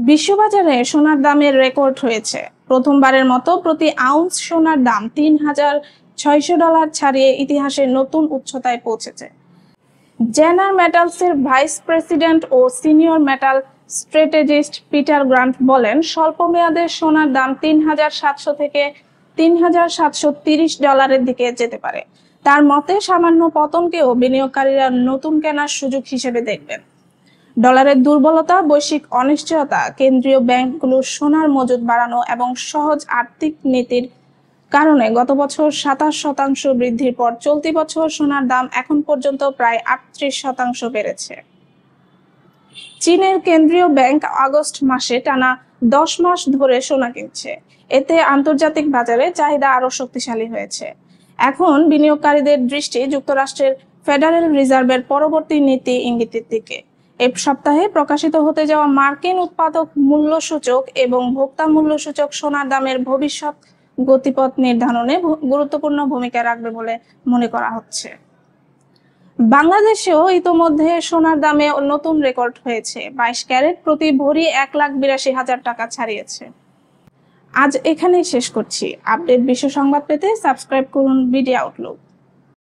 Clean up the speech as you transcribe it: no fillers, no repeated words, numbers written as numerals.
বিশ্ববাজারে সোনার দামের রেকর্ড হয়েছে। প্রথমবারের মতো প্রতি আউন্স সোনার দাম $3,600 ছাড়িয়ে ইতিহাসের নতুন উচ্চতায় পৌঁছেছে। জেনার মেটালসের ভাইস প্রেসিডেন্ট ও senior metal strategist Peter Grant বলেন, স্বল্প মেয়াদে সোনার দাম $3,700 থেকে $3,730 দিকে যেতে পারে। তার মতে, সামান্য পতনকেও বিনিয়োগকারীরা নতুন কেনার সুযোগ হিসেবে দেখবেন। ডলারের দুর্বলতা, বৈশ্বিক অনিশ্চয়তা, কেন্দ্রীয় ব্যাংকগুলোর সোনার মজুদ বাড়ানো এবং সহজ আর্থিক নীতির কারণে গত বছর 27% বৃদ্ধির পর চলতি বছর সোনার দাম এখন পর্যন্ত প্রায় 38% বেড়েছে। চীনের কেন্দ্রীয় ব্যাংক আগস্ট মাসে টানা 10 মাস ধরে সোনা কিনছে। এতে আন্তর্জাতিক বাজারে চাহিদা আরো শক্তিশালী হয়েছে। এখন বিনিয়োগকারীদের দৃষ্টি যুক্তরাষ্ট্রের ফেডারেল রিজার্ভের পরবর্তী নীতি ইঙ্গিতের দিকে। এই সপ্তাহে প্রকাশিত হতে যাওয়া মার্কিন উৎপাদক মূল্য সূচক এবং ভোক্তা মূল্য সূচক সোনার দামের ভবিষ্যৎ গতিপথ নির্ধারণে গুরুত্বপূর্ণ ভূমিকা রাখবে বলে মনে করা হচ্ছে। বাংলাদেশেও ইতোমধ্যে সোনার দামে নতুন রেকর্ড হয়েছে। 22 ক্যারেট প্রতি ভরি 1,82,000 টাকা ছাড়িয়েছে। আজ এখানেই শেষ করছি। আপডেট বিশ্ব সংবাদ পেতে সাবস্ক্রাইব করুন বিডি আউটলুক।